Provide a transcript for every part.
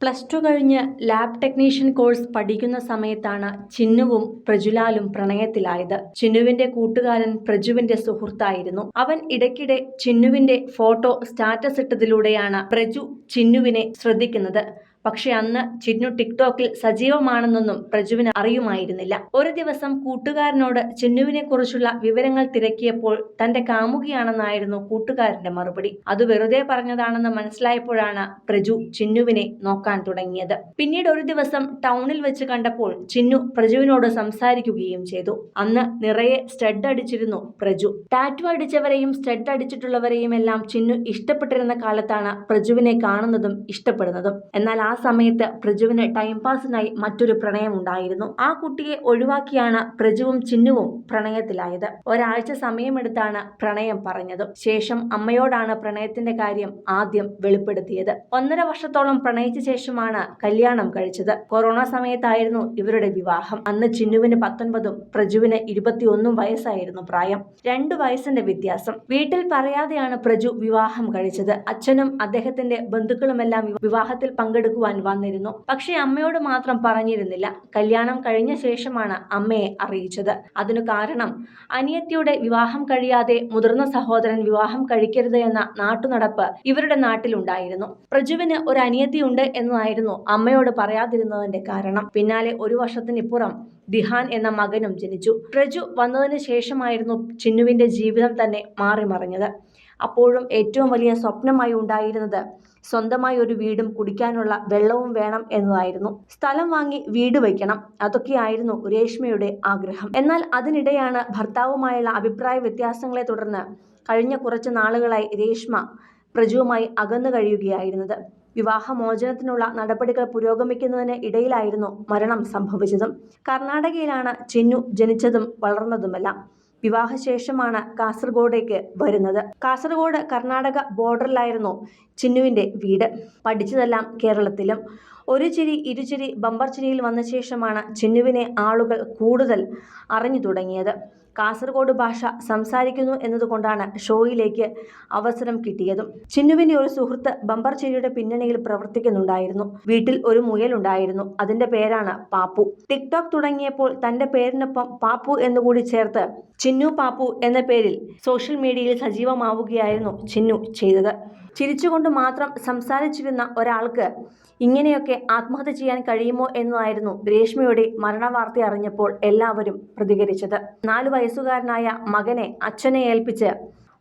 +2 കഴിഞ്ഞ് lab technician course പഠിക്കുന്ന സമയത്താണ് ചിന്നുവും പ്രജുലാലും പ്രണയത്തിലായത്. ചിന്നുവിന്റെ കൂട്ടുകാരൻ പ്രജുവിന്റെ സുഹൃത്തായിരുന്നു. അവൻ ഇടയ്ക്കിടെ ചിന്നുവിന്റെ ഫോട്ടോ സ്റ്റാറ്റസ് ഇട്ടതിലൂടെയാണ് പ്രജു ചിന്നുവിനെ ശ്രദ്ധിക്കുന്നത്. പക്ഷെ അന്ന് ചിന്നു ടിക്ടോക്കിൽ സജീവമാണെന്നൊന്നും പ്രജുവിന് അറിയുമായിരുന്നില്ല. ഒരു ദിവസം കൂട്ടുകാരനോട് ചിന്നുവിനെ കുറിച്ചുള്ള വിവരങ്ങൾ തിരക്കിയപ്പോൾ തന്റെ കാമുകിയാണെന്നായിരുന്നു കൂട്ടുകാരന്റെ മറുപടി. അത് വെറുതെ പറഞ്ഞതാണെന്ന് മനസ്സിലായപ്പോഴാണ് പ്രജു ചിന്നുവിനെ നോക്കാൻ തുടങ്ങിയത്. പിന്നീട് ഒരു ദിവസം ടൗണിൽ വെച്ച് കണ്ടപ്പോൾ ചിന്നു പ്രജുവിനോട് സംസാരിക്കുകയും ചെയ്തു. അന്ന് നിറയെ സ്റ്റഡ് അടിച്ചിരുന്നു പ്രജു. ടാറ്റു അടിച്ചവരെയും സ്റ്റഡ് അടിച്ചിട്ടുള്ളവരെയും എല്ലാം ചിന്നു ഇഷ്ടപ്പെട്ടിരുന്ന കാലത്താണ് പ്രജുവിനെ കാണുന്നതും ഇഷ്ടപ്പെടുന്നതും. എന്നാൽ ആ സമയത്ത് പ്രജുവിന് ടൈം പാസിനായി മറ്റൊരു പ്രണയമുണ്ടായിരുന്നു. ആ കുട്ടിയെ ഒഴിവാക്കിയാണ് പ്രജുവും ചിന്നുവും പ്രണയത്തിലായത്. ഒരാഴ്ച സമയമെടുത്താണ് പ്രണയം പറഞ്ഞത്. ശേഷം അമ്മയോടാണ് പ്രണയത്തിന്റെ കാര്യം ആദ്യം വെളിപ്പെടുത്തിയത്. 1.5 വർഷത്തോളം പ്രണയിച്ച ശേഷമാണ് കല്യാണം കഴിച്ചത്. കൊറോണ സമയത്തായിരുന്നു ഇവരുടെ വിവാഹം. അന്ന് ചിന്നുവിന് 19ഉം പ്രജുവിന് 21 വയസ്സായിരുന്നു പ്രായം. 2 വയസ്സിന്റെ വ്യത്യാസം. വീട്ടിൽ പറയാതെയാണ് പ്രജു വിവാഹം കഴിച്ചത്. അച്ഛനും അദ്ദേഹത്തിന്റെ ബന്ധുക്കളുമെല്ലാം വിവാഹത്തിൽ പങ്കെടുക്കുവാൻ വന്നിരുന്നു. പക്ഷെ അമ്മയോട് മാത്രം പറഞ്ഞിരുന്നില്ല. കല്യാണം കഴിഞ്ഞ ശേഷമാണ് അമ്മയെ അറിയിച്ചത്. അതിനു കാരണം അനിയത്തിയുടെ വിവാഹം കഴിയാതെ മുതിർന്ന സഹോദരൻ വിവാഹം കഴിക്കരുത് എന്ന നാട്ടുനടപ്പ് ഇവരുടെ നാട്ടിലുണ്ടായിരുന്നു. പ്രജുവിന് ഒരു അനിയത്തിയുണ്ട് എന്നതായിരുന്നു അമ്മയോട് പറയാതിരുന്നതിന്റെ കാരണം. പിന്നാലെ 1 വർഷത്തിനിപ്പുറം ദിഹാൻ എന്ന മകനും ജനിച്ചു. പ്രജു വന്നതിന് ശേഷമായിരുന്നു ചിന്നുവിന്റെ ജീവിതം തന്നെ മാറിമറിഞ്ഞത്. അപ്പോഴും ഏറ്റവും വലിയ സ്വപ്നമായി ഉണ്ടായിരുന്നത് സ്വന്തമായി ഒരു വീടും കുടിക്കാനുള്ള വെള്ളവും വേണം എന്നതായിരുന്നു. സ്ഥലം വാങ്ങി വീട് വയ്ക്കണം, അതൊക്കെയായിരുന്നു രേഷ്മയുടെ ആഗ്രഹം. എന്നാൽ അതിനിടെയാണ് ഭർത്താവുമായുള്ള അഭിപ്രായ വ്യത്യാസങ്ങളെ തുടർന്ന് കഴിഞ്ഞ കുറച്ച് നാളുകളായി രേഷ്മ പ്രജുവുമായി അകന്നു കഴിയുകയായിരുന്നത്. വിവാഹമോചനത്തിനുള്ള നടപടികൾ പുരോഗമിക്കുന്നതിന് ഇടയിലായിരുന്നു മരണം സംഭവിച്ചതും. കർണാടകയിലാണ് ചിന്നു ജനിച്ചതും വളർന്നതുമെല്ലാം. വിവാഹശേഷമാണ് കാസർഗോഡേക്ക് വരുന്നത്. കാസർഗോഡ് കർണാടക ബോർഡറിലായിരുന്നു ചിന്നുവിന്റെ വീട്. പഠിച്ചതെല്ലാം കേരളത്തിലും. ഒരു ചിരി ഇരുചിരി ബമ്പർ ചിരിയിൽ വന്ന ശേഷമാണ് ചിന്നുവിനെ ആളുകൾ കൂടുതൽ അറിഞ്ഞു തുടങ്ങിയത്. കാസർഗോഡ് ഭാഷ സംസാരിക്കുന്നു എന്നതുകൊണ്ടാണ് ഷോയിലേക്ക് അവസരം കിട്ടിയതും. ചിന്നുവിന്റെ ഒരു സുഹൃത്ത് ബമ്പർ ചിരിയുടെ പിന്നണിയിൽ പ്രവർത്തിക്കുന്നുണ്ടായിരുന്നു. വീട്ടിൽ ഒരു മുയലുണ്ടായിരുന്നു. അതിന്റെ പേരാണ് പാപ്പു. ടിക്ടോക്ക് തുടങ്ങിയപ്പോൾ തന്റെ പേരിനൊപ്പം പാപ്പു എന്നുകൂടി ചേർത്ത് ചിന്നു പാപ്പു എന്ന പേരിൽ സോഷ്യൽ മീഡിയയിൽ സജീവമാവുകയായിരുന്നു ചിന്നു ചെയ്തത്. ചിരിച്ചുകൊണ്ട് മാത്രം സംസാരിച്ചിരുന്ന ഒരാൾക്ക് ഇങ്ങനെയൊക്കെ ആത്മഹത്യ ചെയ്യാൻ കഴിയുമോ എന്നതായിരുന്നു രേഷ്മയുടെ മരണവാർത്ത അറിഞ്ഞപ്പോൾ എല്ലാവരും പ്രതികരിച്ചത്. 4 വയസ്സുകാരനായ മകനെ അച്ഛനെ ഏൽപ്പിച്ച്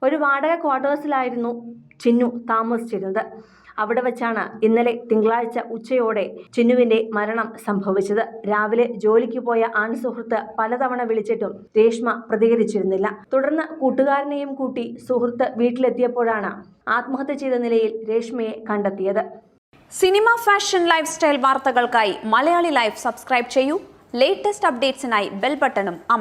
ഒരു വാടക ക്വാർട്ടേഴ്സിലായിരുന്നു ചിന്നു താമസിച്ചിരുന്നത്. അവിടെ വെച്ചാണ് ഇന്നലെ തിങ്കളാഴ്ച ഉച്ചയോടെ ചിന്നുവിന്റെ മരണം സംഭവിച്ചത്. രാവിലെ ജോലിക്ക് പോയ സുഹൃത്ത് പലതവണ വിളിച്ചിട്ടും രേഷ്മ പ്രതികരിച്ചിരുന്നില്ല. തുടർന്ന് കൂട്ടുകാരനെയും കൂട്ടി സുഹൃത്ത് വീട്ടിലെത്തിയപ്പോഴാണ് ആത്മഹത്യ ചെയ്ത നിലയിൽ രേഷ്മയെ കണ്ടെത്തിയത്. സിനിമ, ഫാഷൻ, ലൈഫ് സ്റ്റൈൽ വാർത്തകൾക്കായി മലയാളി ലൈഫ് സബ്സ്ക്രൈബ് ചെയ്യൂ. ലേറ്റസ്റ്റ് അപ്ഡേറ്റ്സിനായി ബെൽ ബട്ടണും അമർത്തുക.